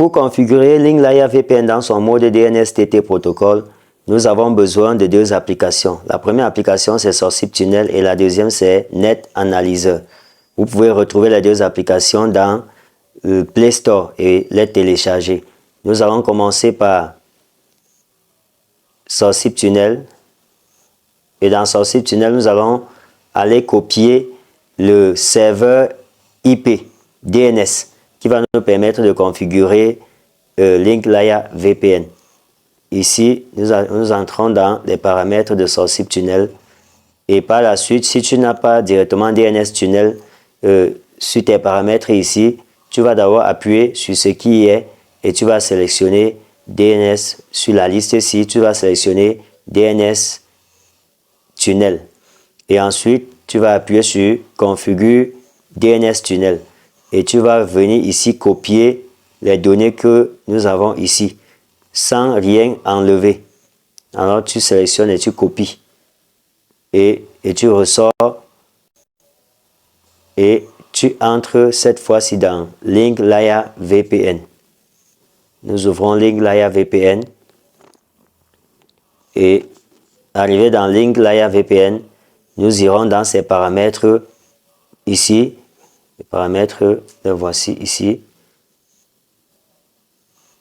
Pour configurer LinkLayer VPN dans son mode DNS-TT protocole, nous avons besoin de deux applications. La première application, c'est Sourcip Tunnel et la deuxième, c'est Net Analyzer. Vous pouvez retrouver les deux applications dans le Play Store et les télécharger. Nous allons commencer par Sourcip Tunnel. Et dans Sourcip Tunnel, nous allons aller copier le serveur IP DNS qui va nous permettre de configurer LinkLayer VPN. Ici, nous entrons dans les paramètres de Sourcip Tunnel. Et par la suite, si tu n'as pas directement DNS Tunnel sur tes paramètres ici, tu vas d'abord appuyer sur ce qui est et tu vas sélectionner DNS. Sur la liste ici, tu vas sélectionner DNS Tunnel. Et ensuite, tu vas appuyer sur Configure DNS Tunnel. Et tu vas venir ici copier les données que nous avons ici, sans rien enlever. Alors, tu sélectionnes et tu copies. Et tu ressors. Et tu entres cette fois-ci dans LinkLayer VPN. Nous ouvrons LinkLayer VPN. Et arrivé dans LinkLayer VPN, nous irons dans ces paramètres ici. Les paramètres, les voici ici.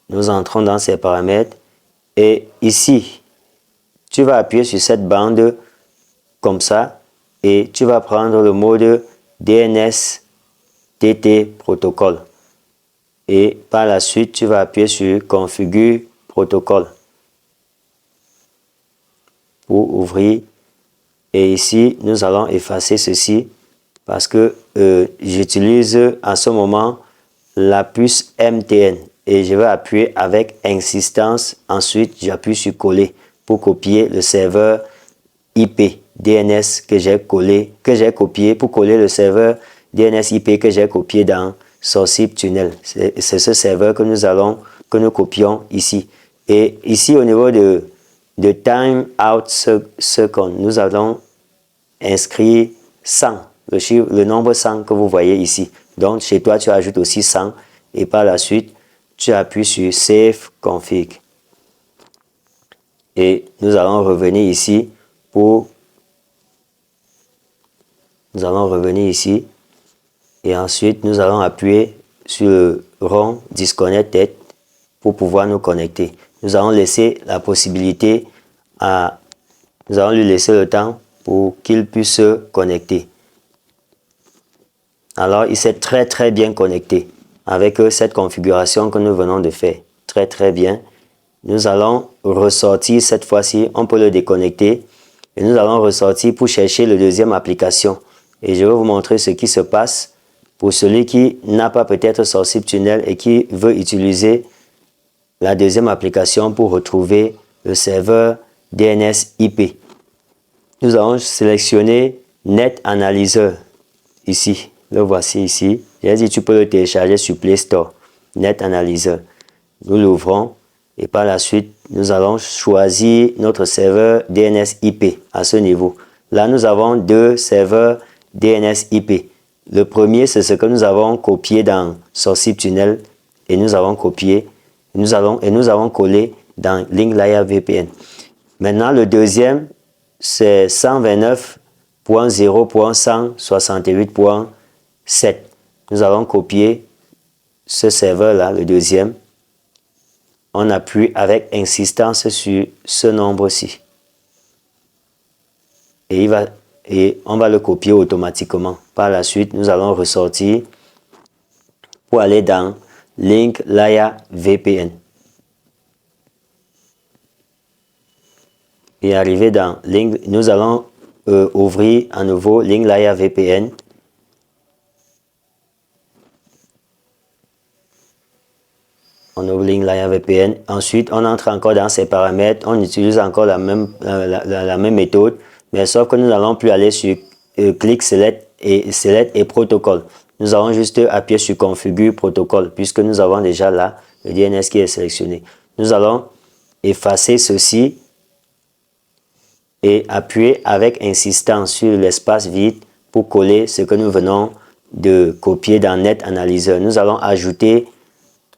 Nous entrons dans ces paramètres. Et ici, tu vas appuyer sur cette bande comme ça. Et tu vas prendre le mode DNS TT protocole. Et par la suite, tu vas appuyer sur Configure protocole pour ouvrir. Et ici, nous allons effacer ceci parce que j'utilise en ce moment la puce MTN et je vais appuyer avec insistance. Ensuite, j'appuie sur coller pour copier le serveur IP DNS que j'ai copié pour coller le serveur DNS IP que j'ai copié dans Sourcip Tunnel. C'est ce serveur que nous copions ici. Et ici, au niveau de Time Out Second, nous allons inscrire 100, le nombre 100 que vous voyez ici. Donc, chez toi, tu ajoutes aussi 100 et par la suite, tu appuies sur Save Config. Et nous allons revenir ici Nous allons revenir ici et ensuite, nous allons appuyer sur le rond Disconnected pour pouvoir nous connecter. Nous allons laisser la possibilité nous allons lui laisser le temps pour qu'il puisse se connecter. Alors, il s'est très bien connecté avec cette configuration que nous venons de faire. Très bien. Nous allons ressortir cette fois-ci. On peut le déconnecter. Et nous allons ressortir pour chercher la deuxième application. Et je vais vous montrer ce qui se passe pour celui qui n'a pas peut-être Sourcip Tunnel et qui veut utiliser la deuxième application pour retrouver le serveur DNS IP. Nous allons sélectionner Net Analyzer ici. Le voici ici. J'ai dit tu peux le télécharger sur Play Store. Net Analyzer. Nous l'ouvrons et par la suite, nous allons choisir notre serveur DNS IP à ce niveau. Là, nous avons deux serveurs DNS IP. Le premier, c'est ce que nous avons copié dans Sourcip Tunnel et nous avons copié. Nous avons collé dans LinkLayer VPN. Maintenant, le deuxième, c'est 129.0.168.7. Nous allons copier ce serveur-là, le deuxième. On appuie avec insistance sur ce nombre-ci. Et on va le copier automatiquement. Par la suite, nous allons ressortir pour aller dans LinkLayer VPN. Et arrivé dans nous allons ouvrir à nouveau LinkLayer VPN. On ouvre LinkLayer VPN. Ensuite, on entre encore dans ces paramètres. On utilise encore la même méthode. Mais sauf que nous n'allons plus aller sur Click Select et Protocole. Nous allons juste appuyer sur Configure Protocole puisque nous avons déjà là le DNS qui est sélectionné. Nous allons effacer ceci et appuyer avec insistance sur l'espace vide pour coller ce que nous venons de copier dans Net Analyzer. Nous allons ajouter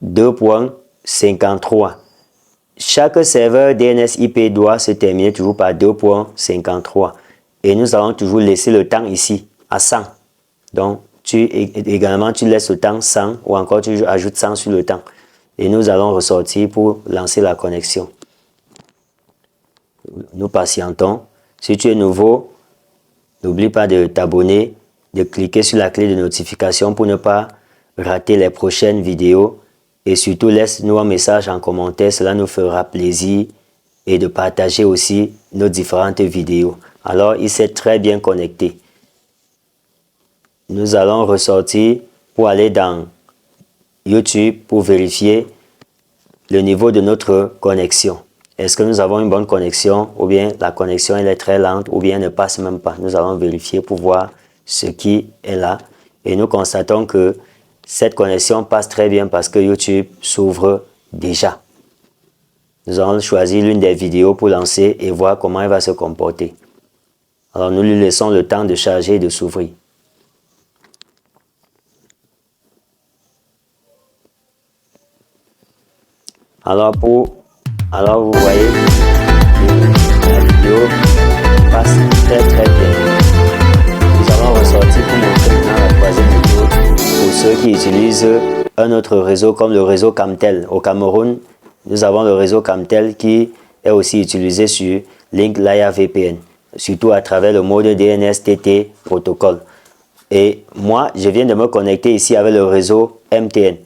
2.53. Chaque serveur DNS IP doit se terminer toujours par 2.53. Et nous allons toujours laisser le temps ici à 100. Donc, également, tu laisses le temps 100 ou encore tu ajoutes 100 sur le temps. Et nous allons ressortir pour lancer la connexion. Nous patientons. Si tu es nouveau, n'oublie pas de t'abonner, de cliquer sur la clé de notification pour ne pas rater les prochaines vidéos. Et surtout, laisse-nous un message en commentaire, cela nous fera plaisir. Et de partager aussi nos différentes vidéos. Alors, il s'est très bien connecté. Nous allons ressortir pour aller dans YouTube pour vérifier le niveau de notre connexion. Est-ce que nous avons une bonne connexion ou bien la connexion elle est très lente ou bien elle ne passe même pas. Nous allons vérifier pour voir ce qui est là. Et nous constatons que cette connexion passe très bien parce que YouTube s'ouvre déjà. Nous allons choisir l'une des vidéos pour lancer et voir comment elle va se comporter. Alors nous lui laissons le temps de charger et de s'ouvrir. Alors vous voyez, la vidéo passe très bien. Nous allons ressortir pour montrer maintenant la troisième vidéo pour ceux qui utilisent un autre réseau comme le réseau Camtel. Au Cameroun, nous avons le réseau Camtel qui est aussi utilisé sur Linklaya VPN, surtout à travers le mode DNS-TT protocole. Et moi, je viens de me connecter ici avec le réseau MTN.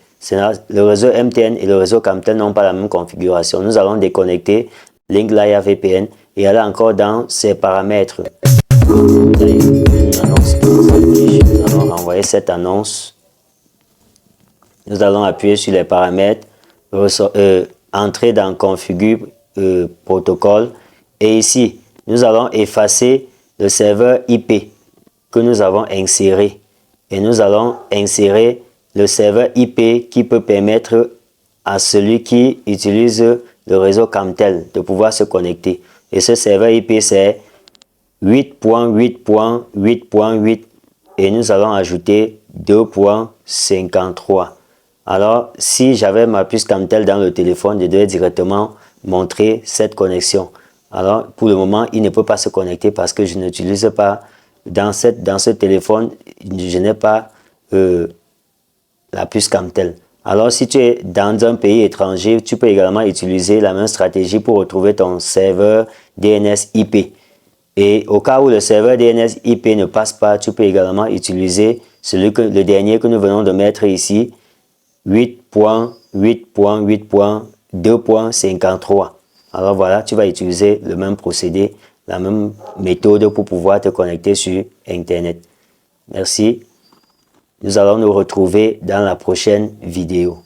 Le réseau MTN et le réseau Camtel n'ont pas la même configuration. Nous allons déconnecter Linklaya VPN et aller encore dans ses paramètres. Nous allons renvoyer cette annonce. Nous allons appuyer sur les paramètres, entrer dans configure protocole et ici, nous allons effacer le serveur IP que nous avons inséré et nous allons insérer le serveur IP qui peut permettre à celui qui utilise le réseau Camtel de pouvoir se connecter. Et ce serveur IP c'est 8.8.8.8 et nous allons ajouter 2.53. Alors, si j'avais ma puce Camtel dans le téléphone, je devais directement montrer cette connexion. Alors, pour le moment, il ne peut pas se connecter parce que je n'utilise pas, dans ce téléphone, je n'ai pas la puce Camtel. Alors, si tu es dans un pays étranger, tu peux également utiliser la même stratégie pour retrouver ton serveur DNS IP. Et au cas où le serveur DNS IP ne passe pas, tu peux également utiliser le dernier que nous venons de mettre ici, 8.8.8.2.53. Alors voilà, tu vas utiliser le même procédé, la même méthode pour pouvoir te connecter sur Internet. Merci. Nous allons nous retrouver dans la prochaine vidéo.